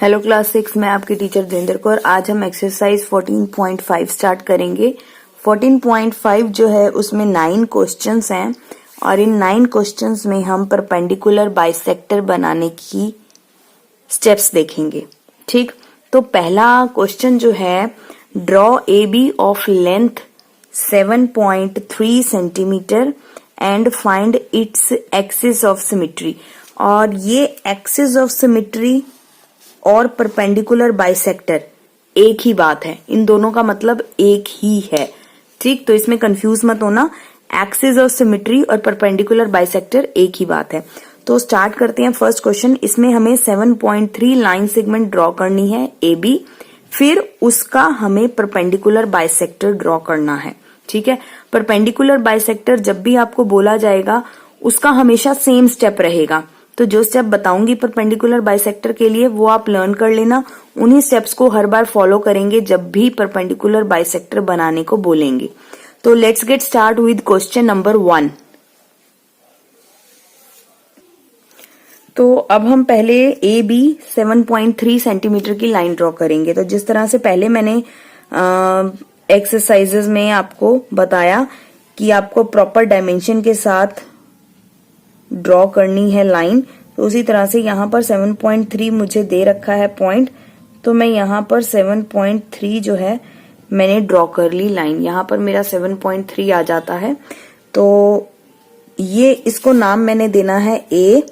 Hello class 6 में आपकी teacher Devendra Kaur. आज हम एक्सरसाइज 14.5 स्टार्ट करेंगे। 14.5 जो है उसमें 9 क्वेश्चंस हैं और इन 9 क्वेश्चंस में हम परपेंडिकुलर बाइसेक्टर बनाने की स्टेप्स देखेंगे। ठीक, तो पहला क्वेश्चन जो है, draw A B of length 7.3 centimetre and find its axis of symmetry. और ये एक्सिस ऑफ सिमेट्री और परपेंडिकुलर बाइसेक्टर एक ही बात है, इन दोनों का मतलब एक ही है। ठीक, तो इसमें कंफ्यूज मत होना, एक्सिस ऑफ सिमेट्री और परपेंडिकुलर बाइसेक्टर एक ही बात है। तो स्टार्ट करते हैं फर्स्ट क्वेश्चन। इसमें हमें 7.3 लाइन सेगमेंट ड्रॉ करनी है ए बी, फिर उसका हमें परपेंडिकुलर बाइसेक्टर ड्रॉ करना है। ठीक है, परपेंडिकुलर बाइसेक्टर जब भी आपको बोला जाएगा उसका हमेशा सेम स्टेप रहेगा। तो जो स्टेप बताऊंगी परपेंडिकुलर बाइसेक्टर के लिए वो आप लर्न कर लेना, उन्हीं स्टेप्स को हर बार फॉलो करेंगे जब भी परपेंडिकुलर बाइसेक्टर बनाने को बोलेंगे। तो let's get start with question number 1। तो अब हम पहले ए बी 7.3 सेंटीमीटर की लाइन ड्रॉ करेंगे। तो जिस तरह से पहले मैंने एक्सरसाइजेज में आपको बताया कि आपको प्रॉपर डायमेंशन के साथ ड्रॉ करनी है लाइन, तो उसी तरह से यहाँ पर 7.3 मुझे दे रखा है पॉइंट, तो मैं यहाँ पर 7.3 जो है मैंने ड्रॉ कर ली लाइन। यहाँ पर मेरा 7.3 आ जाता है। तो ये इसको नाम मैंने देना है ए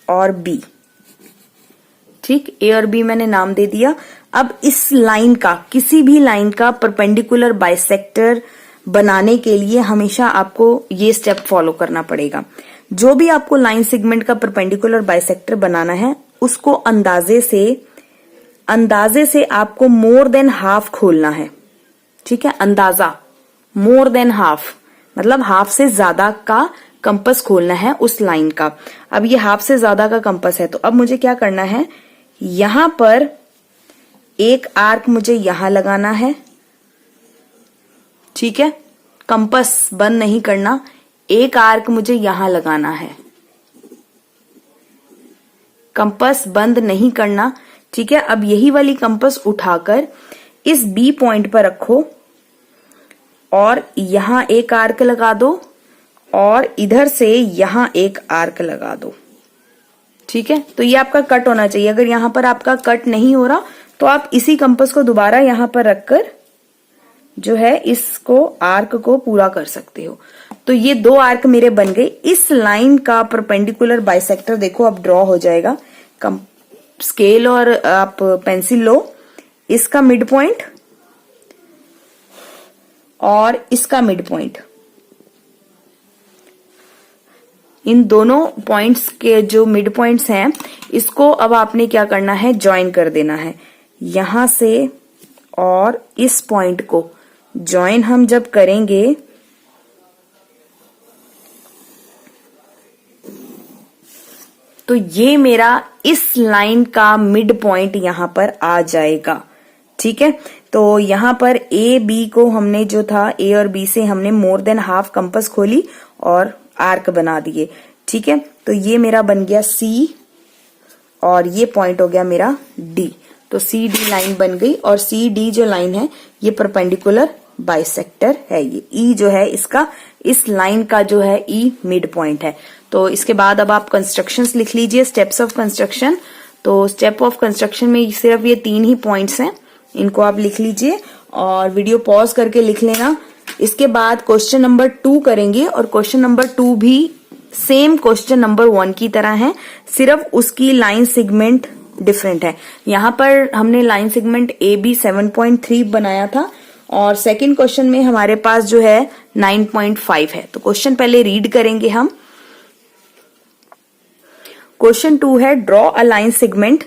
और बी। ठीक, ए और बी मैंने नाम दे दिया। अब इस लाइन का, किसी भी लाइन का परपेंडिकुलर बाइसेक्टर बनाने के लिए हमेशा आपको ये स्टेप फॉलो करना पड़ेगा। जो भी आपको लाइन सेगमेंट का परपेंडिकुलर बाइसेक्टर बनाना है उसको अंदाजे से आपको मोर देन हाफ खोलना है। ठीक है, अंदाजा मोर देन हाफ मतलब हाफ से ज्यादा का कंपास खोलना है उस लाइन का। अब ये हाफ से ज्यादा का कंपास है, तो अब मुझे क्या करना है, यहां पर एक आर्क मुझे यहां लगाना है। ठीक है, कंपास बंद नहीं करना, एक आर्क मुझे यहां लगाना है, कंपास बंद नहीं करना। ठीक है, अब यही वाली कंपास उठाकर इस बी पॉइंट पर रखो और यहां एक आर्क लगा दो और इधर से यहां एक आर्क लगा दो। ठीक है, तो ये आपका कट होना चाहिए। अगर यहां पर आपका कट नहीं हो रहा तो आप इसी कंपास को दोबारा यहां पर रखकर जो है इसको आर्क को पूरा कर सकते हो। तो ये 2 आर्क मेरे बन गए। इस लाइन का परपेंडिकुलर बाइसेक्टर देखो अब ड्रॉ हो जाएगा। स्केल और आप पेंसिल लो, इसका मिड पॉइंट और इसका मिड पॉइंट, इन दोनों पॉइंट्स के जो मिड पॉइंट्स हैं इसको अब आपने क्या करना है, ज्वाइन कर देना है। यहां से और इस पॉइंट को ज्वाइन हम जब करेंगे तो ये मेरा इस लाइन का मिड पॉइंट यहां पर आ जाएगा। ठीक है, तो यहां पर ए बी को हमने जो था, ए और बी से हमने मोर देन हाफ कंपास खोली और आर्क बना दिए। ठीक है, तो ये मेरा बन गया सी और ये पॉइंट हो गया मेरा डी। तो सी डी लाइन बन गई और सी डी जो लाइन है ये परपेंडिकुलर बाइसेक्टर है। ये ई जो है इसका, इस लाइन का जो है ई मिड पॉइंट है। तो इसके बाद अब आप कंस्ट्रक्शंस लिख लीजिए, स्टेप्स ऑफ कंस्ट्रक्शन। तो स्टेप ऑफ कंस्ट्रक्शन में सिर्फ ये 3 ही पॉइंट्स हैं, इनको आप लिख लीजिए और वीडियो पॉज करके लिख लेना। इसके बाद क्वेश्चन नंबर 2 करेंगे और क्वेश्चन नंबर 2 भी सेम क्वेश्चन नंबर 1 की तरह है, सिर्फ उसकी लाइन सेगमेंट डिफरेंट है। यहां पर हमने लाइन सेगमेंट ए बी 7.3 बनाया था और सेकंड क्वेश्चन में हमारे पास जो है 9.5 है। तो क्वेश्चन पहले रीड करेंगे हम। क्वेश्चन 2 है, ड्रॉ अ लाइन सेगमेंट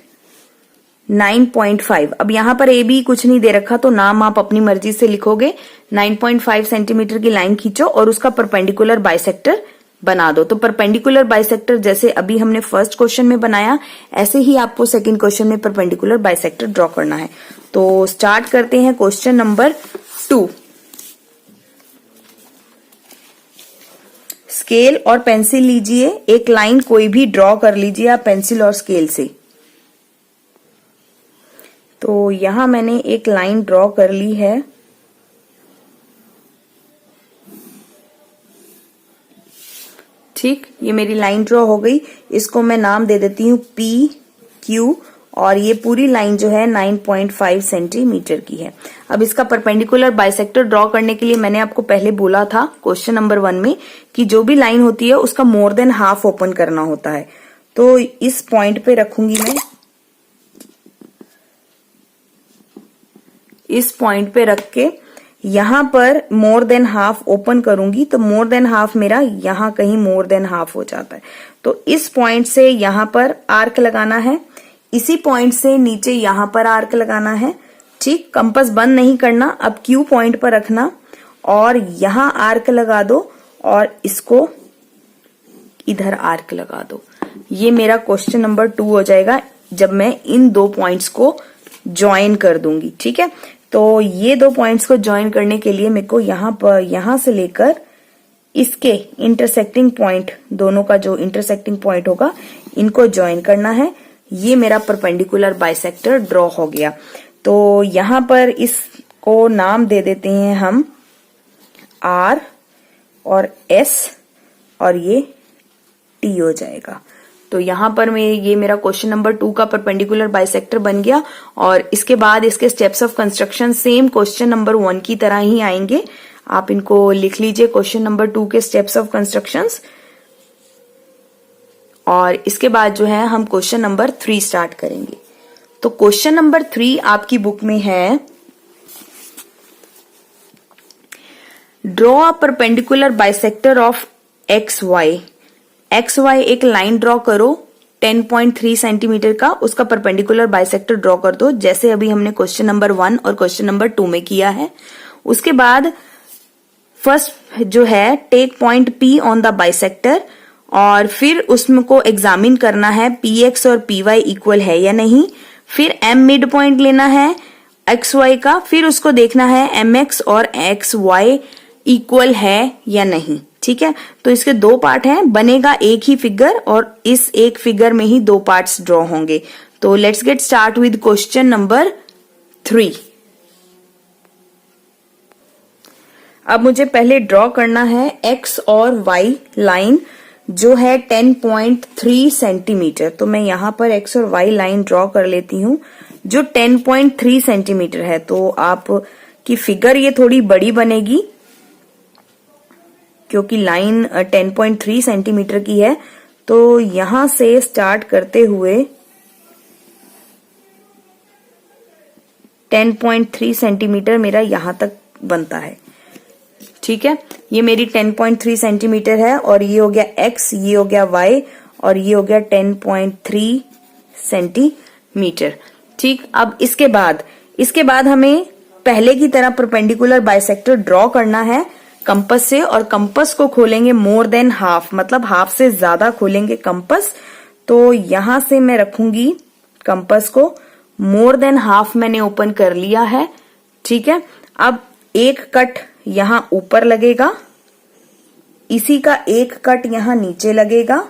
9.5। अब यहां पर ए बी कुछ नहीं दे रखा तो नाम आप अपनी मर्जी से लिखोगे। 9.5 सेंटीमीटर की लाइन खींचो और उसका परपेंडिकुलर बाइसेक्टर बना दो। तो परपेंडिकुलर बाइसेक्टर जैसे अभी हमने फर्स्ट क्वेश्चन में बनाया, ऐसे ही आपको सेकंड क्वेश्चन में परपेंडिकुलर बाइसेक्टर ड्रॉ करना है। तो स्टार्ट करते हैं क्वेश्चन नंबर 2। स्केल और पेंसिल लीजिए, एक लाइन कोई भी ड्रॉ कर लीजिए आप पेंसिल और स्केल से। तो यहां मैंने एक लाइन ड्रॉ कर ली है। ठीक, ये मेरी लाइन ड्रॉ हो गई। इसको मैं नाम दे देती हूँ पी क्यू, और ये पूरी लाइन जो है 9.5 सेंटीमीटर की है। अब इसका परपेंडिकुलर बाइसेक्टर ड्रॉ करने के लिए मैंने आपको पहले बोला था क्वेश्चन नंबर 1 में कि जो भी लाइन होती है उसका मोर देन हाफ ओपन करना होता है। तो इस पॉइंट पे रखूंगी मैं, इस पॉइंट पे रख के यहां पर मोर देन हाफ ओपन करूंगी, तो मोर देन हाफ मेरा यहां कहीं मोर देन हाफ हो जाता है। तो इस पॉइंट से यहां पर आर्क लगाना है, इसी पॉइंट से नीचे यहां पर आर्क लगाना है। ठीक, कंपास बंद नहीं करना, अब क्यू पॉइंट पर रखना और यहां आर्क लगा दो और इसको इधर आर्क लगा दो। ये मेरा क्वेश्चन नंबर 2 हो जाएगा जब मैं इन दो पॉइंट्स को ज्वाइन कर दूंगी। ठीक है, तो ये दो पॉइंट्स को ज्वाइन करने के लिए मेरे को यहां से लेकर इसके इंटरसेक्टिंग पॉइंट, दोनों का जो इंटरसेक्टिंग पॉइंट होगा, इनको ज्वाइन करना है। ये मेरा परपेंडिकुलर बाइसेक्टर ड्रॉ हो गया। तो यहां पर इसको नाम दे देते हैं हम आर और एस, और ये टी हो जाएगा। तो यहां पर ये मेरा क्वेश्चन नंबर 2 का परपेंडिकुलर बाइसेक्टर बन गया। और इसके बाद इसके steps of construction same question number 1 की तरह ही आएंगे। आप इनको लिख लीजिए, क्वेश्चन नंबर 2 के स्टेप्स ऑफ कंस्ट्रक्शंस। और इसके बाद जो है हम क्वेश्चन नंबर 3 स्टार्ट करेंगे। तो क्वेश्चन नंबर 3 आपकी बुक में है, draw a perpendicular bisector of X Y. X Y एक लाइन ड्रॉ करो 10.3 सेंटीमीटर का, उसका परपेंडिकुलर बाइसेक्टर ड्रॉ कर दो, जैसे अभी हमने क्वेश्चन नंबर 1 और क्वेश्चन नंबर 2 में किया है। उसके बाद फर्स्ट जो है take point P on the bisector, और फिर उसको एग्जामिन करना है PX और PY इक्वल है या नहीं। फिर M मिड पॉइंट लेना है XY का, फिर उसको देखना है MX और XY इक्वल है या नहीं। ठीक है, तो इसके दो पार्ट हैं, बनेगा एक ही फिगर और इस एक फिगर में ही दो पार्ट्स ड्रॉ होंगे। तो let's get start with question number 3। अब मुझे पहले ड्रॉ करना है X और Y लाइन जो है 10.3 सेंटीमीटर। तो मैं यहां पर X और Y लाइन ड्रॉ कर लेती हूं जो 10.3 सेंटीमीटर है। तो आपकी फिगर ये थोड़ी बड़ी बनेगी क्योंकि लाइन 10.3 सेंटीमीटर की है। तो यहां से स्टार्ट करते हुए 10.3 सेंटीमीटर मेरा यहां तक बनता है। ठीक है, ये मेरी 10.3 सेंटीमीटर है और ये हो गया X, ये हो गया Y और ये हो गया 10.3 सेंटीमीटर। ठीक, अब इसके बाद हमें पहले की तरह परपेंडिकुलर बाइसेक्टर ड्रॉ करना है कंपास से, और कंपास को खोलेंगे मोर देन हाफ, मतलब हाफ से ज्यादा खोलेंगे कंपास। तो यहां से मैं रखूंगी कंपास को मोर देन हाफ, मैंने ओपन कर लिया है। ठीक है, अब एक कट यहां ऊपर लगेगा, इसी का एक कट यहां नीचे लगेगा।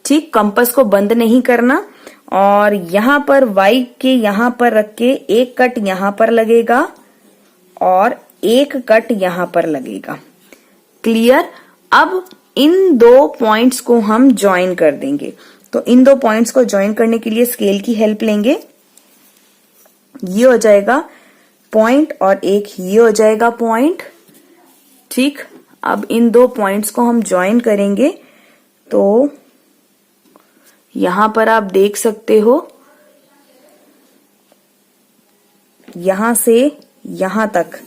ठीक, कंपास को बंद नहीं करना, और यहां पर Y के यहां पर रख के एक कट यहां पर लगेगा और एक कट यहां पर लगेगा। क्लियर? अब इन दो पॉइंट्स को हम ज्वाइन कर देंगे। तो इन दो पॉइंट्स को ज्वाइन करने के लिए स्केल की हेल्प लेंगे। ये हो जाएगा पॉइंट और एक ये हो जाएगा पॉइंट। ठीक, अब इन दो पॉइंट्स को हम ज्वाइन करेंगे। तो यहां पर आप देख सकते हो, यहां से यहां तक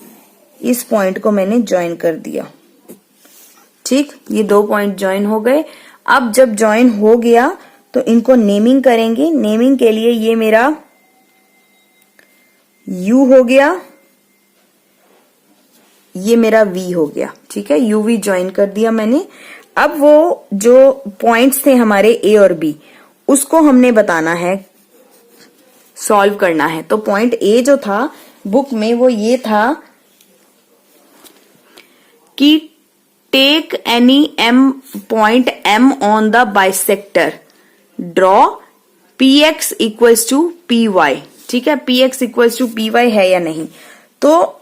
इस पॉइंट को मैंने ज्वाइन कर दिया। ठीक, ये दो पॉइंट ज्वाइन हो गए। अब जब ज्वाइन हो गया तो इनको नेमिंग करेंगे। नेमिंग के लिए ये मेरा U हो गया, ये मेरा V हो गया। ठीक है, UV ज्वाइन कर दिया मैंने। अब वो जो पॉइंट्स थे हमारे A और B, उसको हमने बताना है, सॉल्व करना है। तो पॉइंट A जो था बुक में वो ये था कि take any point M on the bisector, draw PX equals to PY। ठीक है, P X equals to P Y है या नहीं। तो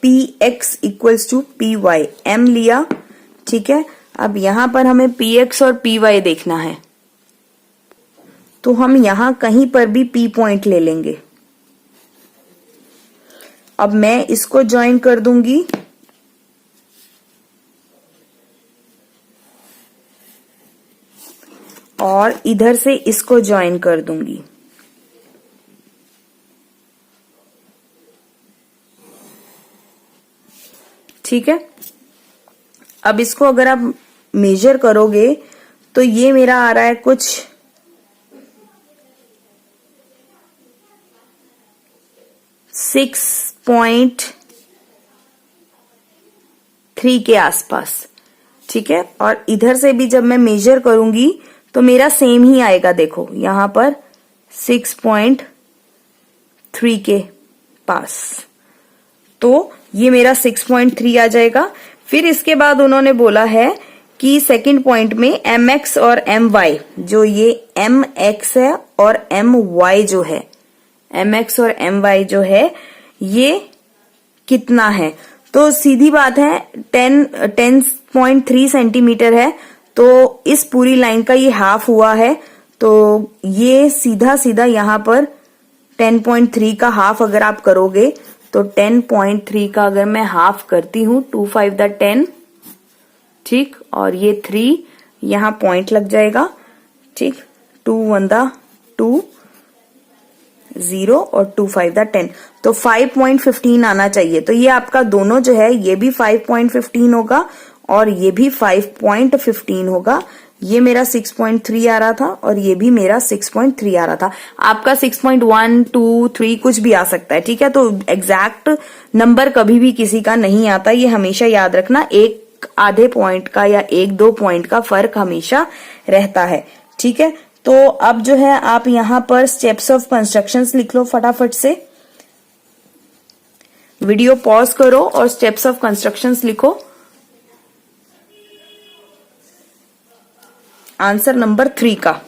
P X equals to P Y, M लिया, ठीक है। अब यहां पर हमें पी एक्स और पी वाई देखना है, तो हम यहां कहीं पर भी पी पॉइंट ले लेंगे। अब मैं इसको ज्वाइन कर दूंगी और इधर से इसको ज्वाइन कर दूंगी। ठीक है, अब इसको अगर आप मेजर करोगे तो ये मेरा आ रहा है कुछ 6.3 के आसपास। ठीक है, और इधर से भी जब मैं मेजर करूंगी तो मेरा सेम ही आएगा। देखो यहां पर 6.3 के पास, तो ये मेरा 6.3 आ जाएगा। फिर इसके बाद उन्होंने बोला है कि सेकंड पॉइंट में एम एक्स और एम वाई, जो ये एम एक्स है और एम वाई जो है, एम एक्स और एम वाई जो है ये कितना है। तो सीधी बात है 10.3 सेंटीमीटर है, तो इस पूरी लाइन का ये हाफ हुआ है। तो ये सीधा सीधा यहां पर 10.3 का हाफ अगर आप करोगे तो 10.3 का अगर मैं हाफ करती हूं, 2 5 10, ठीक, और ये 3 यहां पॉइंट लग जाएगा। ठीक, 2 1 2 0 और 2 5 10, तो 5.15 आना चाहिए। तो ये आपका दोनों जो है ये भी 5.15 होगा और ये भी 5.15 होगा। ये मेरा 6.3 आ रहा था और ये भी मेरा 6.3 आ रहा था। आपका 6.1 2 3 कुछ भी आ सकता है। ठीक है, तो एग्जैक्ट नंबर कभी भी किसी का नहीं आता, ये हमेशा याद रखना। एक आधे पॉइंट का या 1-2 पॉइंट का फर्क हमेशा रहता है। ठीक है, तो अब जो है आप यहां पर स्टेप्स ऑफ कंस्ट्रक्शंस लिख लो फटाफट से। वीडियो पॉज करो और स्टेप्स ऑफ कंस्ट्रक्शंस लिखो। आंसर नंबर 3 का।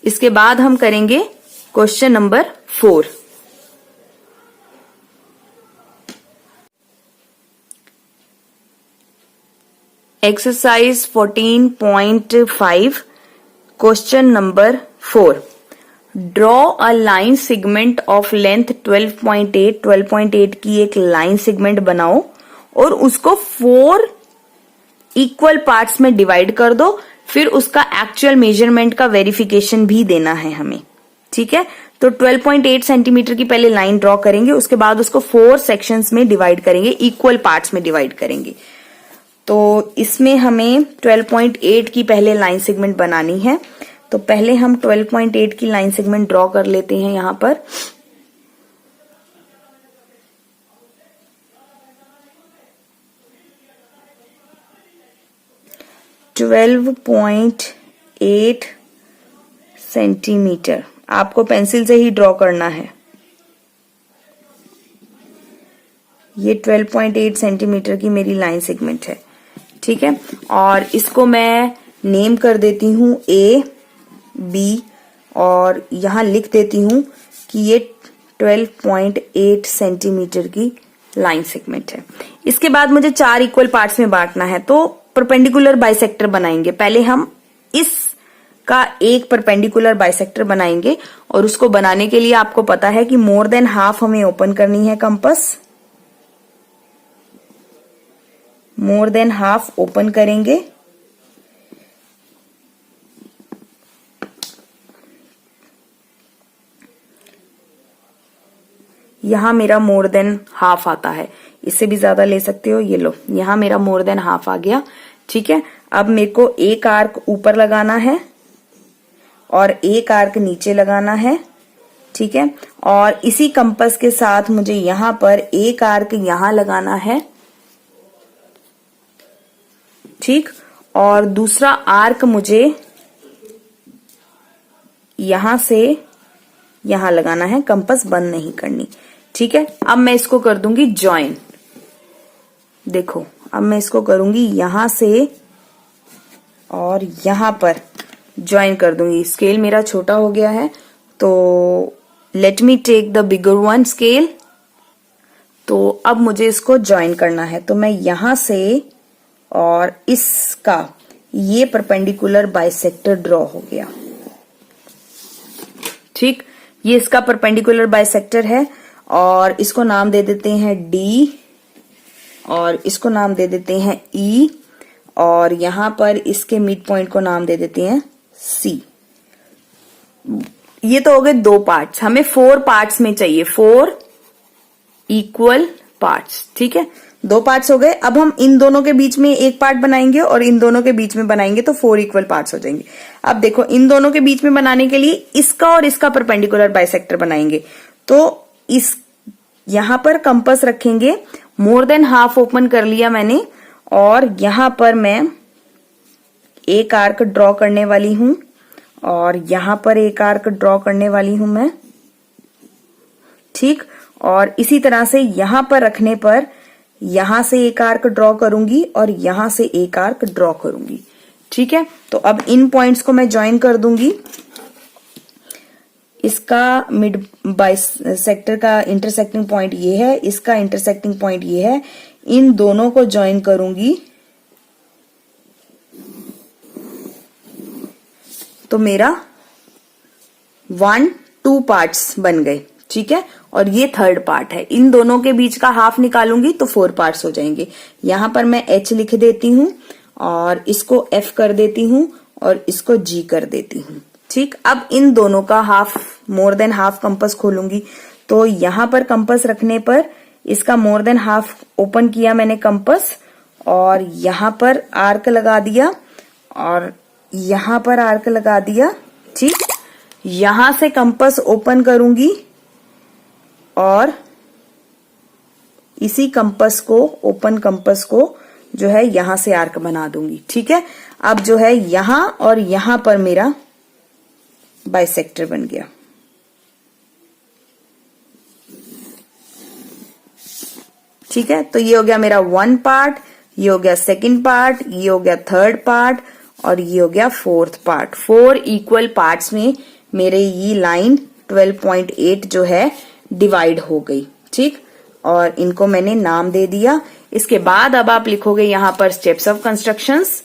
इसके बाद हम करेंगे question number 4। Exercise 14.5 question number 4। Draw a line segment of length 12.8 की एक लाइन सेगमेंट बनाओ और उसको 4 इक्वल पार्ट्स में डिवाइड कर दो। फिर उसका एक्चुअल मेजरमेंट का वेरिफिकेशन भी देना है हमें। ठीक है, तो 12.8 सेंटीमीटर की पहले लाइन ड्रॉ करेंगे, उसके बाद उसको 4 सेक्शंस में डिवाइड करेंगे, इक्वल पार्ट्स में डिवाइड करेंगे। तो इसमें हमें 12.8 की पहले लाइन सेगमेंट बनानी है। तो पहले हम 12.8 की लाइन सेगमेंट ड्रॉ कर लेते हैं यहां पर। .8 सेंटीमीटर आपको पेंसिल से ही ड्रॉ करना है। ये 12.8 सेंटीमीटर की मेरी लाइन सेगमेंट है। ठीक है, और इसको मैं नेम कर देती हूं ए बी और यहां लिख देती हूं कि ये 12.8 सेंटीमीटर की लाइन सेगमेंट है। इसके बाद मुझे 4 इक्वल पार्ट्स में बांटना है, तो परपेंडिकुलर बाइसेक्टर बनाएंगे। पहले हम इस का एक परपेंडिकुलर बाइसेक्टर बनाएंगे और उसको बनाने के लिए आपको पता है कि मोर देन हाफ हमें ओपन करनी है compass. More than half open करेंगे। यहां मेरा मोर देन हाफ आता है, इससे भी ज्यादा ले सकते हो। ये लो, यहां मेरा मोर देन हाफ आ गया। ठीक है, अब मेरे को एक आर्क ऊपर लगाना है और एक आर्क नीचे लगाना है। ठीक है, और इसी कंपास के साथ मुझे यहां पर एक आर्क यहां लगाना है। ठीक, और दूसरा आर्क मुझे यहां से यहां लगाना है, कंपास बंद नहीं करनी। ठीक है, अब मैं इसको कर दूंगी ज्वाइन। देखो अब मैं इसको करूंगी यहां से और यहां पर ज्वाइन कर दूंगी। स्केल मेरा छोटा हो गया है, तो let me take the bigger one scale. तो अब मुझे इसको ज्वाइन करना है, तो मैं यहां से और इसका ये परपेंडिकुलर बाइसेक्टर ड्रॉ हो गया। ठीक, ये इसका परपेंडिकुलर बाइसेक्टर है और इसको नाम दे देते हैं डी और इसको नाम दे देते हैं ई और यहां पर इसके मिड पॉइंट को नाम दे देते हैं सी। ये तो हो गए 2 पार्ट्स, हमें 4 पार्ट्स में चाहिए, 4 इक्वल पार्ट्स। ठीक है, 2 पार्ट्स हो गए। अब हम इन दोनों के बीच में एक पार्ट बनाएंगे और इन दोनों के बीच में बनाएंगे तो 4 इक्वल पार्ट्स हो जाएंगे। अब देखो इन दोनों के बीच में बनाने के लिए इसका और इसका परपेंडिकुलर बाइसेक्टर बनाएंगे, तो इस यहां पर कंपास रखेंगे, मोर देन हाफ ओपन कर लिया मैंने और यहां पर मैं एक आर्क ड्रॉ करने वाली हूं और यहां पर एक आर्क ड्रॉ करने वाली हूं मैं। ठीक, और इसी तरह से यहां पर रखने पर यहां से एक आर्क ड्रॉ करूंगी और यहां से एक आर्क ड्रॉ करूंगी। ठीक है, तो अब इन पॉइंट्स को मैं ज्वाइन कर दूंगी। इसका मिड बाइसेक्टर का इंटरसेक्टिंग पॉइंट ये है, इसका इंटरसेक्टिंग पॉइंट ये है, इन दोनों को ज्वाइन करूंगी तो मेरा 1 2 पार्ट्स बन गए। ठीक है, और ये 3rd पार्ट है, इन दोनों के बीच का हाफ निकालूंगी तो 4 पार्ट्स हो जाएंगे। यहां पर मैं H लिख देती हूं और इसको F कर देती हूं और इसको G कर देती हूं। ठीक, अब इन दोनों का half, more than half compass खोलूंगी, तो यहां पर कंपास रखने पर इसका मोर देन हाफ ओपन किया मैंने कंपास और यहां पर आर्क लगा दिया और यहां पर आर्क लगा दिया। ठीक, यहां से कंपास ओपन करूंगी और इसी कंपास को, ओपन कंपास को जो है यहां से आर्क बना दूंगी। ठीक है, अब जो है यहां और यहां पर मेरा बाइसेक्टर बन गया। ठीक है, तो ये हो गया मेरा 1 पार्ट, ये हो गया 2nd पार्ट, ये हो गया 3rd पार्ट और ये हो गया 4th पार्ट। 4 इक्वल पार्ट्स में मेरे ये लाइन 12.8 जो है डिवाइड हो गई। ठीक, और इनको मैंने नाम दे दिया। इसके बाद अब आप लिखोगे यहां पर steps of constructions.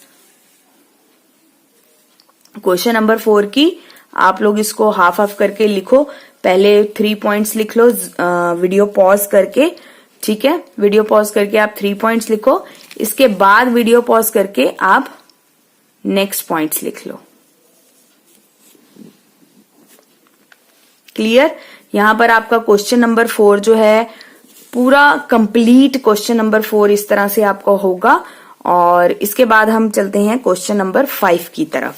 Question number 4 की आप लोग इसको हाफ हाफ करके लिखो। पहले 3 पॉइंट्स लिख लो वीडियो पॉज करके। ठीक है, वीडियो पॉज करके आप 3 पॉइंट्स लिखो, इसके बाद वीडियो पॉज करके आप नेक्स्ट पॉइंट्स लिख लो। क्लियर? यहां पर आपका क्वेश्चन नंबर 4 जो है पूरा कंप्लीट क्वेश्चन नंबर 4 इस तरह से आपका होगा और इसके बाद हम चलते हैं क्वेश्चन नंबर 5 की तरफ।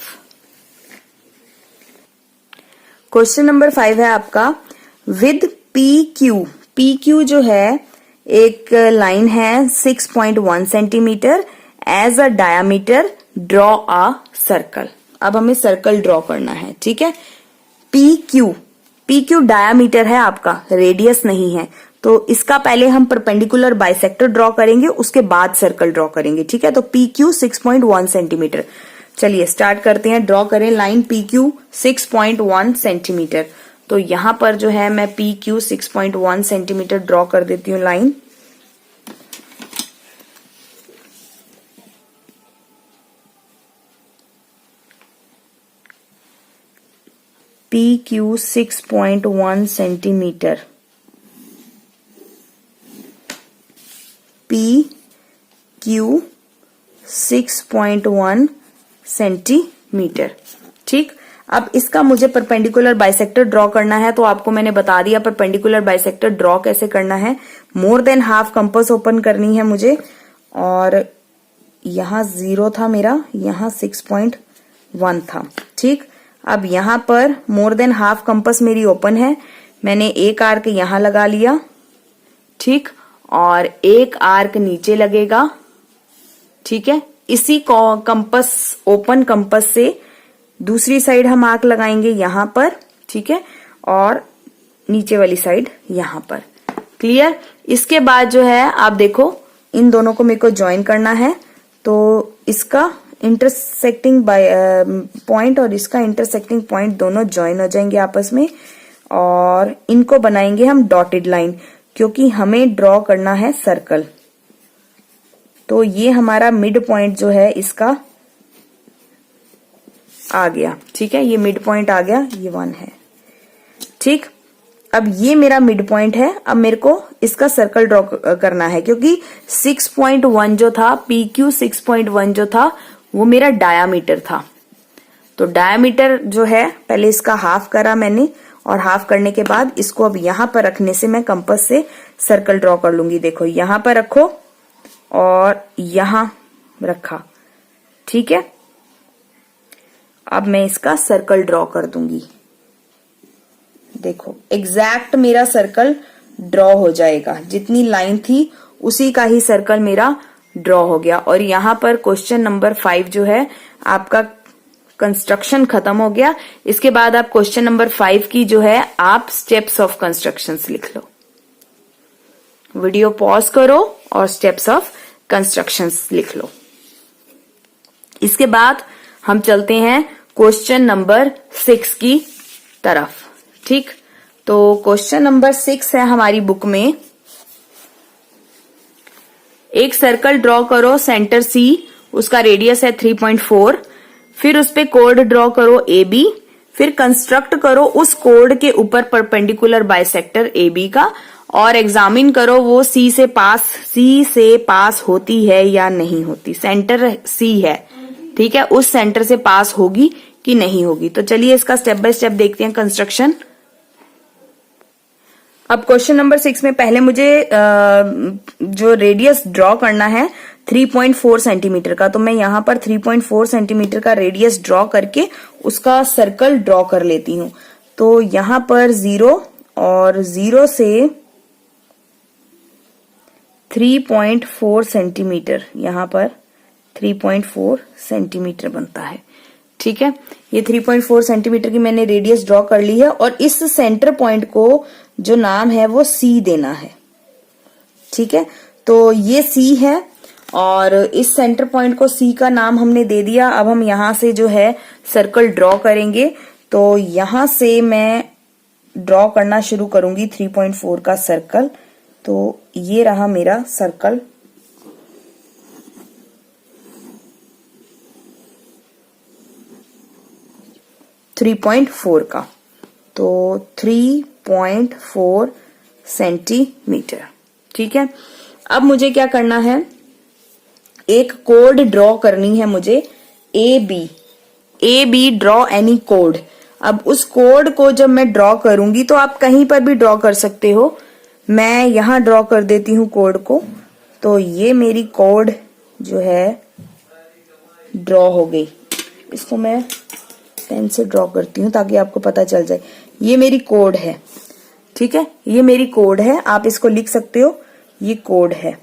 क्वेश्चन नंबर 5 है आपका विद PQ। PQ जो है एक लाइन है 6.1 centimetre as a diameter, draw a circle. अब हमें सर्कल ड्रॉ करना है। ठीक है, PQ डायामीटर है आपका, रेडियस नहीं है, तो इसका पहले हम परपेंडिकुलर बाइसेक्टर ड्रॉ करेंगे, उसके बाद सर्कल ड्रॉ करेंगे। ठीक है, तो PQ 6.1 सेंटीमीटर। चलिए स्टार्ट करते हैं, ड्रॉ करें लाइन PQ 6.1 सेंटीमीटर। तो यहां पर जो है मैं PQ 6.1 सेंटीमीटर ड्रॉ कर देती हूँ line. PQ 6.1 centimetre, PQ 6.1 centimetre. ठीक, अब इसका मुझे परपेंडिकुलर बाइसेक्टर ड्रॉ करना है, तो आपको मैंने बता दिया परपेंडिकुलर बाइसेक्टर ड्रॉ कैसे करना है। More than half compass open करनी है मुझे और यहां 0 था मेरा, यहां 6.1 था। ठीक, अब यहां पर मोर देन हाफ कंपास मेरी ओपन है, मैंने एक आर्क यहां लगा लिया। ठीक, और एक आर्क नीचे लगेगा। ठीक है, इसी कंपास, ओपन कंपास से दूसरी साइड हम आर्क लगाएंगे यहां पर, ठीक है, और नीचे वाली साइड यहां पर। क्लियर। इसके बाद जो है आप देखो इन दोनों को मेरे को ज्वाइन करना है, तो इसका इंटरसेक्टिंग पॉइंट और इसका इंटरसेक्टिंग पॉइंट दोनों ज्वाइन हो जाएंगे आपस में, और इनको बनाएंगे हम डॉटेड लाइन, क्योंकि हमें ड्रॉ करना है सर्कल। तो ये हमारा मिड पॉइंट जो है इसका आ गया, ठीक है, ये मिड पॉइंट आ गया, ये 1 है, ठीक। अब ये मेरा मिड पॉइंट है, अब मेरे को इसका सर्कल ड्रॉ करना है, क्योंकि 6.1 जो था, PQ 6.1 जो था वो मेरा डायामीटर था। तो डायामीटर जो है पहले इसका हाफ करा मैंने, और हाफ करने के बाद इसको अब यहां पर रखने से मैं कंपास से सर्कल ड्रॉ कर लूंगी। देखो यहां पर रखो और यहां रखा, ठीक है। अब मैं इसका सर्कल ड्रॉ कर दूंगी। देखो एग्जैक्ट मेरा सर्कल ड्रॉ हो जाएगा, जितनी लाइन थी उसी का ही सर्कल मेरा ड्रॉ हो गया। और यहां पर क्वेश्चन नंबर 5 जो है आपका कंस्ट्रक्शन खत्म हो गया। इसके बाद आप क्वेश्चन नंबर 5 की जो है आप स्टेप्स ऑफ कंस्ट्रक्शंस लिख लो। वीडियो पॉज करो और स्टेप्स ऑफ कंस्ट्रक्शंस लिख लो। इसके बाद हम चलते हैं क्वेश्चन नंबर 6 की तरफ, ठीक। तो क्वेश्चन नंबर 6 है हमारी बुक में, एक सर्कल ड्रॉ करो सेंटर C, उसका रेडियस है 3.4, फिर उस पे कोड ड्रॉ करो AB, फिर कंस्ट्रक्ट करो उस कोड के ऊपर परपेंडिकुलर बाइसेक्टर AB का, और एग्जामिन करो वो C से पास होती है या नहीं होती। सेंटर C है, ठीक है, उस सेंटर से पास होगी कि नहीं होगी। तो चलिए इसका स्टेप बाय स्टेप देखते हैं कंस्ट्रक्शन। अब क्वेश्चन नंबर 6 में पहले मुझे जो रेडियस ड्रॉ करना है 3.4 सेंटीमीटर का, तो मैं यहां पर 3.4 सेंटीमीटर का रेडियस ड्रॉ करके उसका सर्कल ड्रॉ कर लेती हूं। तो यहां पर 0 और 0 से 3.4 सेंटीमीटर, यहां पर 3.4 सेंटीमीटर बनता है, ठीक है। ये 3.4 सेंटीमीटर की मैंने रेडियस ड्रॉ कर ली है, और इस सेंटर पॉइंट को जो नाम है वो C देना है, ठीक है। तो ये C है, और इस सेंटर पॉइंट को C का नाम हमने दे दिया। अब हम यहां से जो है सर्कल ड्रॉ करेंगे। तो यहां से मैं ड्रॉ करना शुरू करूंगी 3.4 का सर्कल। तो ये रहा मेरा सर्कल, थ्री 3.4 का, तो 3.4 सेंटीमीटर, ठीक है। अब मुझे क्या करना है, एक कोड ड्रॉ करनी है मुझे AB ड्रॉ एनी कोड। अब उस कोड को जब मैं ड्रॉ करूंगी, तो आप कहीं पर भी ड्रॉ कर सकते हो, मैं यहां ड्रॉ कर देती हूं कोड को। तो ये मेरी कोड जो है ड्रॉ हो गई। इसको मैं पेन से ड्रॉ करती हूँ ताकि आपको पता चल जाए। ये मेरी कोड है, ठीक है, ये मेरी कोड है, आप इसको लिख सकते हो, ये कोड है,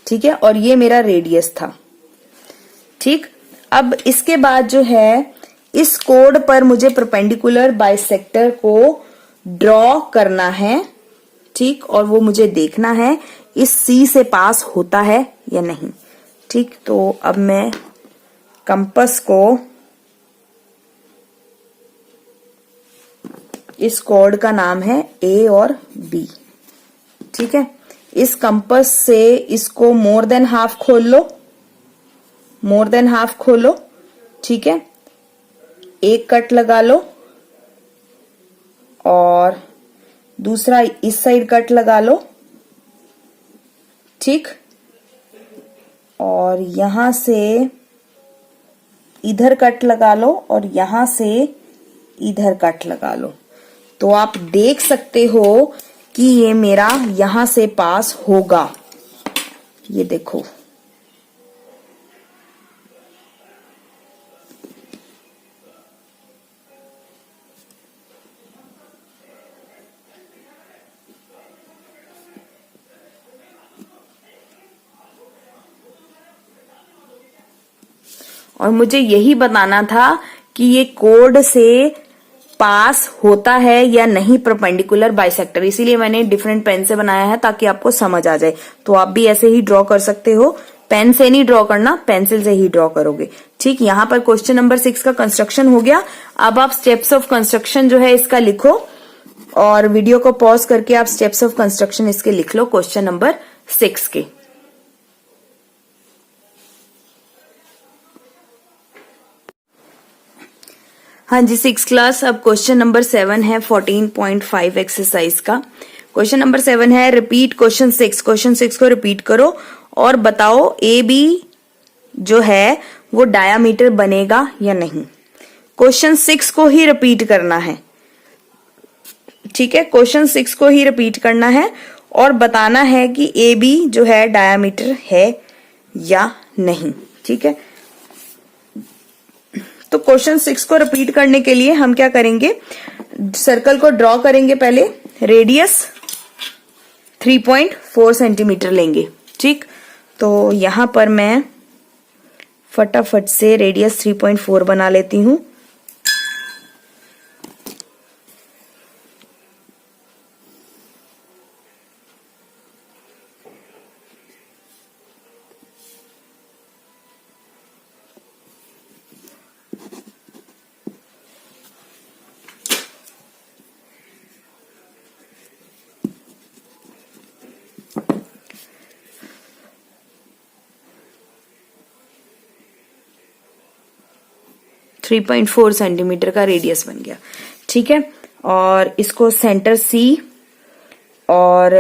ठीक है। और ये मेरा रेडियस था, ठीक। अब इसके बाद जो है इस कोड पर मुझे परपेंडिकुलर बाइसेक्टर को ड्रॉ करना है, ठीक, और वो मुझे देखना है इस C से पास होता है या नहीं, ठीक। तो अब मैं कंपास को, इस कोड का नाम है A और B, ठीक है। इस कंपास से इसको मोर देन हाफ खोल लो, मोर देन हाफ खोलो, ठीक है। एक कट लगा लो और दूसरा इस साइड कट लगा लो, ठीक। और यहां से इधर कट लगा लो और यहां से इधर कट लगा लो। तो आप देख सकते हो कि ये मेरा यहां से पास होगा, ये देखो। और मुझे यही बताना था कि कि ये कोड से पास होता है या नहीं परपेंडिकुलर बाइसेक्टर, इसीलिए मैंने डिफरेंट पेन से बनाया है ताकि आपको समझ आ जाए। तो आप भी ऐसे ही ड्रॉ कर सकते हो, पेन से नहीं ड्रॉ करना, पेंसिल से ही ड्रॉ करोगे। ठीक, यहाँ पर क्वेश्चन नंबर 6 का कंस्ट्रक्शन हो गया। अब आप स्टेप्स ऑफ कंस्ट्रक्शन जो है इसका लिखो और वीडियो को पॉज करके आप स्टेप्स ऑफ कंस्ट्रक्शन इसके लिख लो क्वेश्चन नंबर 6 के। हाँ जी, 6 क्लास। अब क्वेश्चन नंबर 7 है 14.5 एक्सरसाइज का। क्वेश्चन नंबर 7 है रिपीट क्वेश्चन 6। क्वेश्चन 6 को रिपीट करो और बताओ ए बी जो है वो डायामीटर बनेगा या नहीं। क्वेश्चन 6 को ही रिपीट करना है। ठीक है, क्वेश्चन 6 को ही रिपीट करना है और बताना है कि ए बी जो है डायामीटर है या नहीं। ठीक है, तो क्वेश्चन 6 को रिपीट करने के लिए हम क्या करेंगे, सर्कल को ड्रॉ करेंगे। पहले रेडियस 3.4 सेंटीमीटर लेंगे। ठीक, तो यहां पर मैं फटाफट से रेडियस 3.4 बना लेती हूं। थ्री 3.4 सेंटीमीटर का रेडियस बन गया। ठीक है, और इसको सेंटर सी और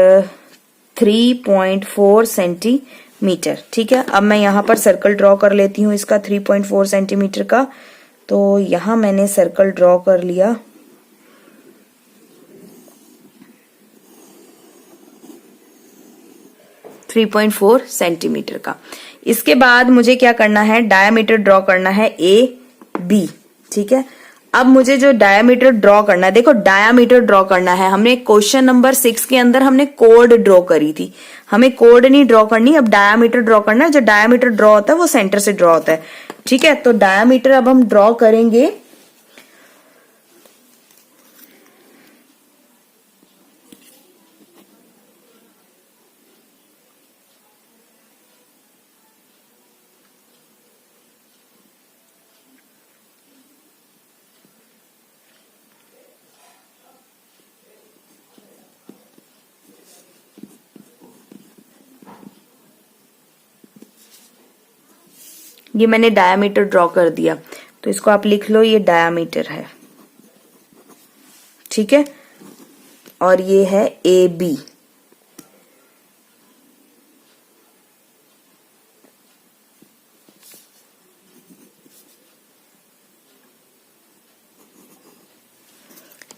3.4 सेंटीमीटर। ठीक है, अब मैं यहां पर सर्कल ड्रॉ कर लेती हूं इसका 3.4 सेंटीमीटर का। तो यहां मैंने सर्कल ड्रॉ कर लिया। .4 सेंटीमीटर का। इसके बाद मुझे क्या करना है, डायामीटर ड्रॉ करना है ए बी। ठीक है, अब मुझे जो डायामीटर ड्रॉ करना है, देखो डायामीटर ड्रॉ करना है, हमने क्वेश्चन नंबर 6 के अंदर हमने कोड ड्रॉ करी थी, हमें कोड नहीं ड्रॉ करनी, अब डायामीटर ड्रॉ करना है। जो डायामीटर ड्रॉ होता है वो सेंटर से ड्रॉ होता है। ठीक है, तो डायामीटर अब हम ड्रॉ करेंगे ये मैंने डायामीटर ड्रॉ कर दिया, तो इसको आप लिख लो, ये डायामीटर है। ठीक है, और ये है ए बी।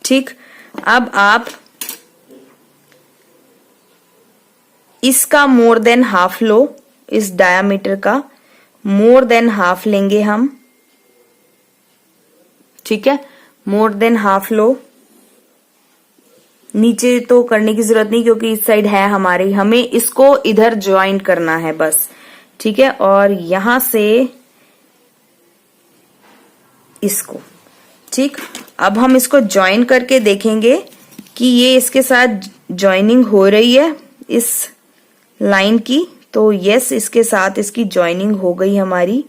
ठीक, अब आप इसका मोर देन हाफ लो, इस डायामीटर का मोर देन हाफ लेंगे हम। ठीक है, मोर देन हाफ लो। नीचे तो करने की जरूरत नहीं क्योंकि इस साइड है हमारी, हमें इसको इधर ज्वाइन करना है बस। ठीक है, और यहां से इसको। ठीक, अब हम इसको ज्वाइन करके देखेंगे कि ये इसके साथ ज्वाइनिंग हो रही है इस लाइन की। तो यस, इसके साथ इसकी ज्वाइनिंग हो गई हमारी,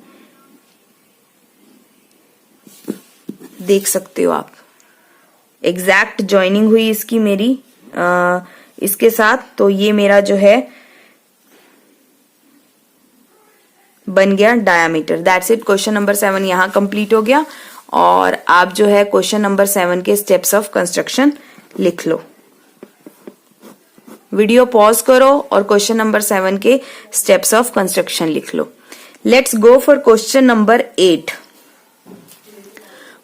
देख सकते हो आप, एग्जैक्ट ज्वाइनिंग हुई इसकी मेरी इसके साथ। तो ये मेरा जो है बन गया diameter. That's it, question number 7 यहां कंप्लीट हो गया। और आप जो है क्वेश्चन नंबर 7 के स्टेप्स ऑफ कंस्ट्रक्शन लिख लो। वीडियो पॉज करो और क्वेश्चन नंबर 7 के स्टेप्स ऑफ कंस्ट्रक्शन लिख लो। Let's go for question number 8।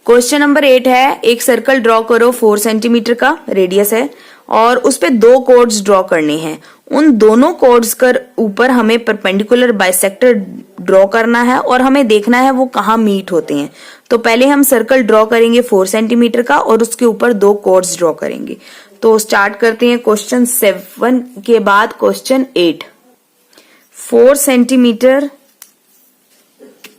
Question number 8 है, एक सर्कल ड्रॉ करो, 4 सेंटीमीटर का रेडियस है और उस पे 2 कोड्स ड्रॉ करने हैं। उन दोनों कोड्स कर ऊपर हमें परपेंडिकुलर बाइसेक्टर ड्रॉ करना है और हमें देखना है वो कहाँ मीट होते हैं। तो पहले हम सर्कल ड्रॉ करेंगे 4 सेंटीमीटर का और उसके ऊपर 2 कोड्स ड्रॉ करेंगे। तो स्टार्ट करते हैं क्वेश्चन 7 के बाद क्वेश्चन 8। 4 सेंटीमीटर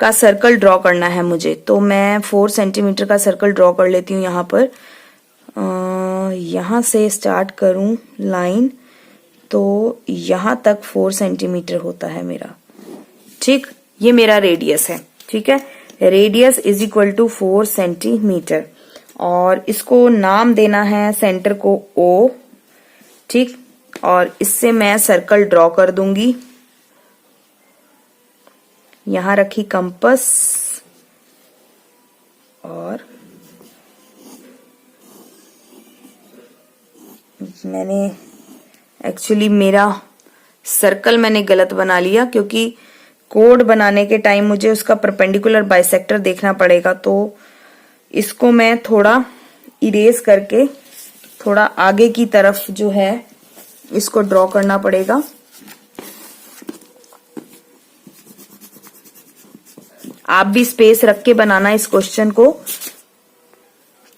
का सर्कल ड्रॉ करना है मुझे, तो मैं 4 सेंटीमीटर का सर्कल ड्रॉ कर लेती हूँ यहाँ पर। यहाँ से स्टार्ट करूँ लाइन तो यहाँ तक 4 सेंटीमीटर होता है मेरा। ठीक, ये मेरा रेडियस है। ठीक है, radius is equal to 4 centimetre और इसको नाम देना है सेंटर को O। ठीक, और इससे मैं सर्कल ड्रॉ कर दूंगी। यहां रखी कंपास और मैंने एक्चुअली मेरा सर्कल मैंने गलत बना लिया, क्योंकि कोड बनाने के टाइम मुझे उसका परपेंडिकुलर बाइसेक्टर देखना पड़ेगा, तो इसको मैं थोड़ा इरेज करके थोड़ा आगे की तरफ जो है इसको ड्रॉ करना पड़ेगा। आप भी स्पेस रख के बनाना इस क्वेश्चन को।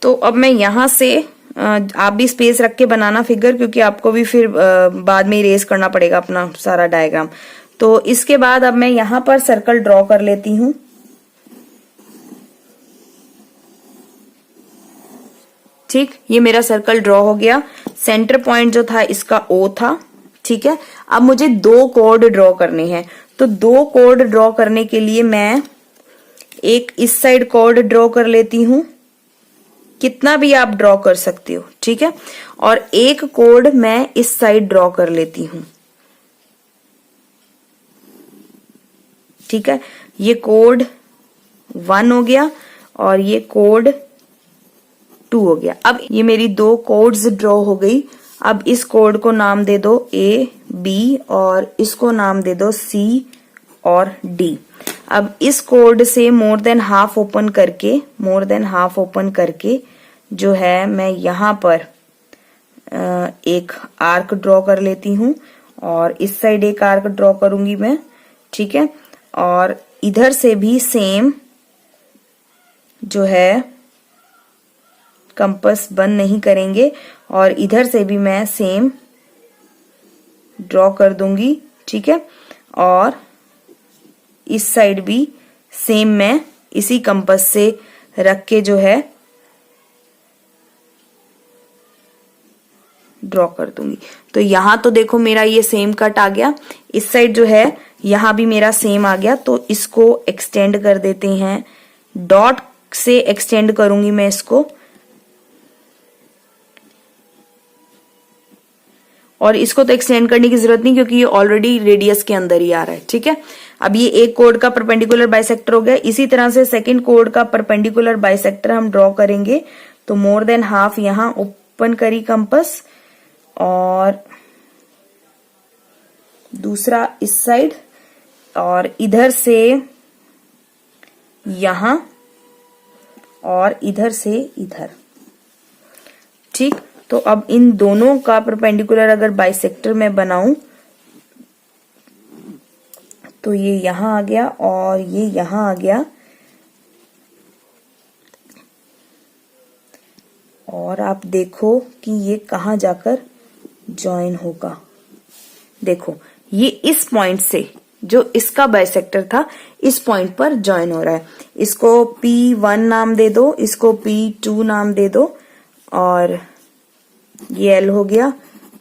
तो अब मैं यहां से आप भी स्पेस रख के बनाना फिगर, क्योंकि आपको भी फिर बाद में इरेज करना पड़ेगा अपना सारा डायग्राम। तो इसके बाद अब मैं यहां पर सर्कल ड्रॉ कर लेती हूं। ठीक, ये मेरा सर्कल ड्रॉ हो गया। सेंटर पॉइंट जो था इसका O था। ठीक है, अब मुझे 2 कोड ड्रॉ करने हैं, तो 2 कोड ड्रॉ करने के लिए मैं एक इस साइड कोड ड्रॉ कर लेती हूं, कितना भी आप ड्रॉ कर सकते हो। ठीक है, और एक कोड मैं इस साइड ड्रॉ कर लेती हूं। ठीक है, ये कोड 1 हो गया और ये कोड 2 हो गया। अब ये मेरी 2 कोड्स ड्रॉ हो गई। अब इस कोड को नाम दे दो A, B और इसको नाम दे दो C और D। अब इस कोड से मोर देन हाफ ओपन करके जो है मैं यहां पर एक आर्क ड्रॉ कर लेती हूं और इस साइड एक आर्क ड्रॉ करूंगी मैं। ठीक है, और इधर से भी सेम जो है कंपास बंद नहीं करेंगे और इधर से भी मैं सेम ड्रॉ कर दूंगी। ठीक है, और इस साइड भी सेम मैं इसी कंपास से रख के जो है ड्रॉ कर दूंगी। तो यहां तो देखो मेरा ये सेम कट आ गया, इस साइड जो है यहां भी मेरा सेम आ गया। तो इसको एक्सटेंड कर देते हैं, डॉट से एक्सटेंड करूंगी मैं इसको, और इसको तो एक्सटेंड करने की जरूरत नहीं क्योंकि ये ऑलरेडी रेडियस के अंदर ही आ रहा है। ठीक है, अब ये एक कोड का परपेंडिकुलर बाइसेक्टर हो गया। इसी तरह से सेकंड कोड का परपेंडिकुलर बाइसेक्टर हम ड्रॉ करेंगे। तो मोर देन हाफ यहां ओपन करी कंपास और दूसरा इस साइड और इधर से यहां और इधर से इधर। ठीक, तो अब इन दोनों का परपेंडिकुलर अगर बाइसेक्टर मैं बनाऊं तो ये यहां आ गया और ये यहां आ गया, और आप देखो कि ये कहां जाकर ज्वाइन होगा। देखो ये इस पॉइंट से जो इसका बाइसेक्टर था इस पॉइंट पर ज्वाइन हो रहा है। इसको P1 नाम दे दो, इसको P2 नाम दे दो, और ये L हो गया,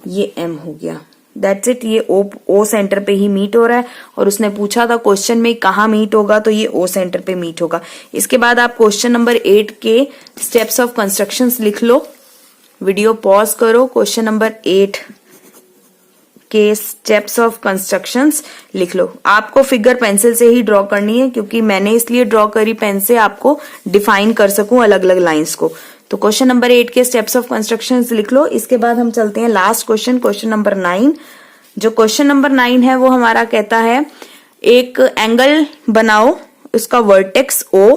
ये M हो गया। That's it. ये O सेंटर पे ही मीट हो रहा है और उसने पूछा था क्वेश्चन में कहाँ मीट होगा, तो ये O सेंटर पे मीट होगा। इसके बाद आप क्वेश्चन नंबर 8 के स्टेप्स ऑफ कंस्ट्रक्शंस लिख लो। वीडियो पॉज करो, क्वेश्चन नंबर 8 के स्टेप्स ऑफ कंस्ट्रक्शंस लिख लो। आपको फिगर पेंसिल से ही ड्रॉ करनी है क्योंकि मैंने इसलिए ड्रॉ करी पेन से, आपको डिफाइन कर सकूं अलग अलग लाइंस को। तो क्वेश्चन नंबर 8 के स्टेप्स ऑफ कंस्ट्रक्शंस लिख लो। इसके बाद हम चलते हैं लास्ट क्वेश्चन, क्वेश्चन नंबर 9। जो क्वेश्चन नंबर 9 है वो हमारा कहता है एक एंगल बनाओ, उसका वर्टेक्स O,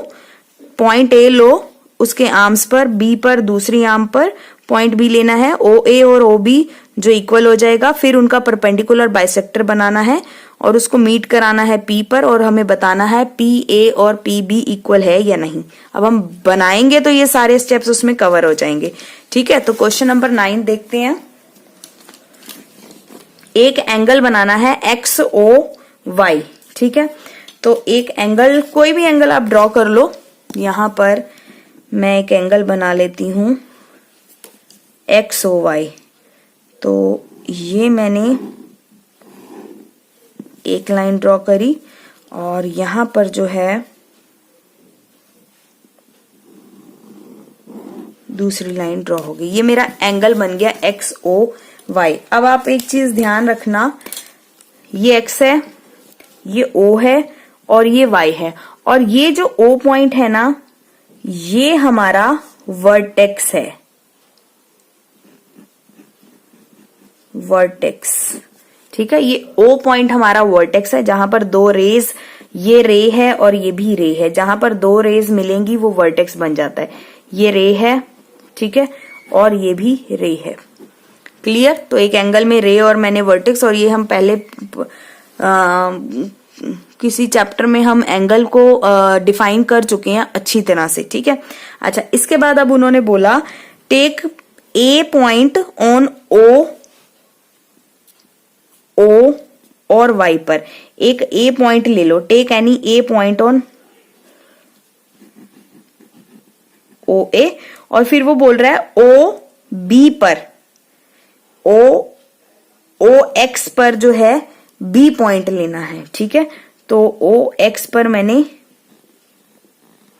पॉइंट A लो, उसके आर्म्स पर B पर दूसरी आर्म पर पॉइंट B लेना है, OA और OB जो इक्वल हो जाएगा। फिर उनका परपेंडिकुलर बाइसेक्टर बनाना है और उसको मीट कराना है P पर, और हमें बताना है PA और PB इक्वल है या नहीं। अब हम बनाएंगे तो ये सारे स्टेप्स उसमें कवर हो जाएंगे। ठीक है, तो क्वेश्चन नंबर 9 देखते हैं। एक एंगल बनाना है XOY। ठीक है, तो एक एंगल, कोई भी एंगल आप ड्रॉ कर लो। यहां पर मैं एक एंगल बना लेती हूं XOY। तो ये मैंने एक लाइन ड्रॉ करी और यहां पर जो है दूसरी लाइन ड्रॉ हो गई। ये मेरा एंगल बन गया XOY। अब आप एक चीज ध्यान रखना, ये X है, ये O है और ये Y है, और ये जो O पॉइंट है ना, ये हमारा वर्टेक्स है, वर्टेक्स। ठीक है, ये O पॉइंट हमारा वर्टेक्स है, जहां पर दो रेज, ये रे है और ये भी रे है, जहां पर दो रेज मिलेंगी वो वर्टेक्स बन जाता है। ये रे है, ठीक है, और ये भी रे है। क्लियर? तो एक एंगल में रे और मैंने वर्टेक्स, और ये हम पहले किसी चैप्टर में हम एंगल को डिफाइन कर चुके हैं अच्छी तरह से। ठीक है, अच्छा, इसके बाद अब उन्होंने बोला take a point on O और वाई पर। एक ए पॉइंट ले लो, take any a point on O A, और फिर वो बोल रहा है ओ बी पर, ओ एक्स पर जो है बी पॉइंट लेना है। ठीक है, तो ओ एक्स पर मैंने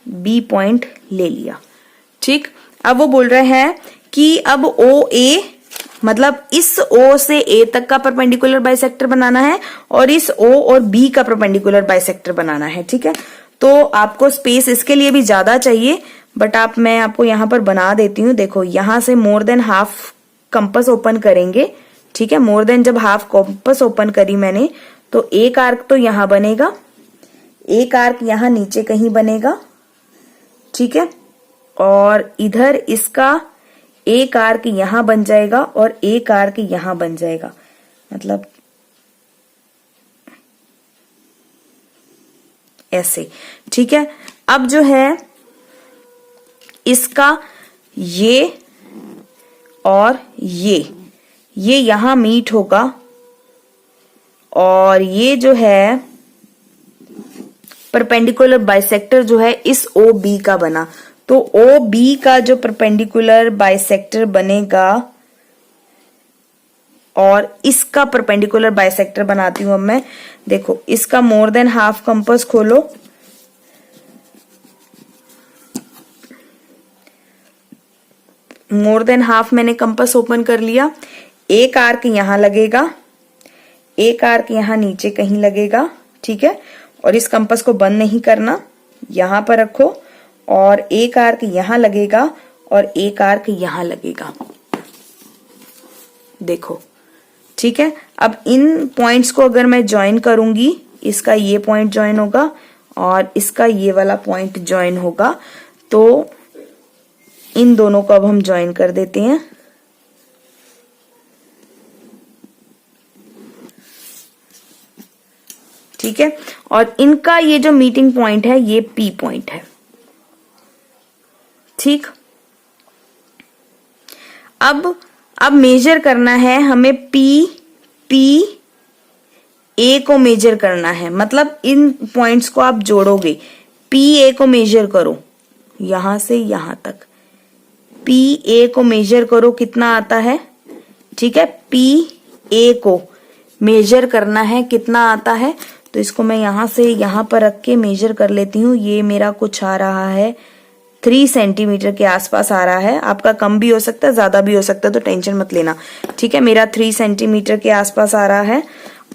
बी पॉइंट ले लिया। ठीक, अब वो बोल रहे हैं कि अब ओ ए, मतलब इस O से A तक का परपेंडिकुलर बाइसेक्टर बनाना है और इस O और B का परपेंडिकुलर बाइसेक्टर बनाना है। ठीक है, तो आपको स्पेस इसके लिए भी ज्यादा चाहिए, बट मैं आपको यहां पर बना देती हूं। देखो, यहां से more than half compass open करेंगे। ठीक है, मोर देन जब हाफ कंपास ओपन करी मैंने, तो एक आर्क तो यहां बनेगा, एक आर्क यहां नीचे कहीं बनेगा। ठीक है, और इधर इसका एक आर्क यहां बन जाएगा और एक आर्क यहां बन जाएगा, मतलब ऐसे। ठीक है, अब जो है इसका ये और ये यहां मीट होगा, और ये जो है परपेंडिकुलर बाइसेक्टर जो है इस ओ बी का बना। तो ओ बी का जो परपेंडिकुलर बाइसेक्टर बनेगा, और इसका परपेंडिकुलर बाइसेक्टर बनाती हूं अब मैं। देखो, इसका मोर देन हाफ कंपास खोलो, मोर देन हाफ मैंने कंपास ओपन कर लिया। एक आर्क यहां लगेगा, एक आर्क यहां नीचे कहीं लगेगा। ठीक है, और इस कंपास को बंद नहीं करना, यहां पर रखो, और एक आर्क यहां लगेगा और एक आर्क यहां लगेगा। देखो, ठीक है, अब इन पॉइंट्स को अगर मैं ज्वाइन करूंगी, इसका ये पॉइंट ज्वाइन होगा और इसका ये वाला पॉइंट ज्वाइन होगा, तो इन दोनों को अब हम ज्वाइन कर देते हैं। ठीक है, और इनका ये जो मीटिंग पॉइंट है ये पी पॉइंट है। ठीक, अब मेजर करना है हमें पी ए को मेजर करना है, मतलब इन पॉइंट्स को आप जोड़ोगे। पी ए को मेजर करो यहां से यहां तक, पी ए को मेजर करो, कितना आता है। ठीक है, पी ए को मेजर करना है, कितना आता है। तो इसको मैं यहां से यहां पर रख के मेजर कर लेती हूँ। ये मेरा कुछ आ रहा है 3 सेंटीमीटर के आसपास आ रहा है, आपका कम भी हो सकता है, ज्यादा भी हो सकता है, तो टेंशन मत लेना। ठीक है, मेरा 3 सेंटीमीटर के आसपास आ रहा है।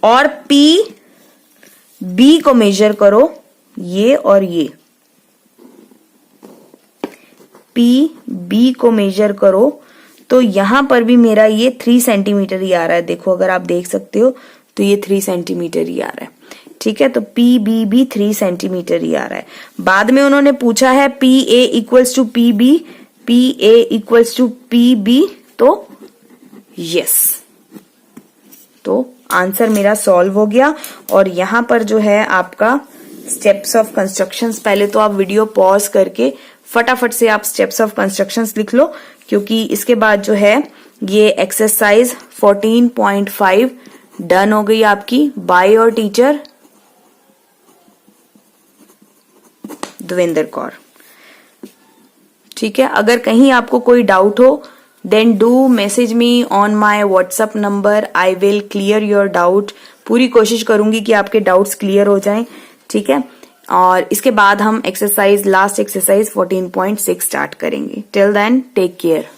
और पी बी को मेजर करो, ये और ये, पी बी को मेजर करो, तो यहां पर भी मेरा ये 3 सेंटीमीटर ही आ रहा है। देखो, अगर आप देख सकते हो तो ये 3 सेंटीमीटर ही आ रहा है। ठीक है, तो पी बी भी 3 सेंटीमीटर ही आ रहा है। बाद में उन्होंने पूछा है P A equals to P B, P A equals to P B, तो यस, तो आंसर मेरा सॉल्व हो गया। और यहां पर जो है आपका स्टेप्स ऑफ कंस्ट्रक्शंस, पहले तो आप वीडियो पॉज करके फटाफट से आप स्टेप्स ऑफ कंस्ट्रक्शंस लिख लो, क्योंकि इसके बाद जो है ये एक्सरसाइज 14.5 डन हो गई आपकी by your teacher. Davinder Kaur. ठीक है, अगर कहीं आपको कोई डाउट हो then do message me on my WhatsApp number, I will clear your doubt. पूरी कोशिश करूंगी कि आपके डाउट्स क्लियर हो जाएं। ठीक है, और इसके बाद हम एक्सरसाइज लास्ट एक्सरसाइज 14.6 स्टार्ट करेंगे। Till then take care.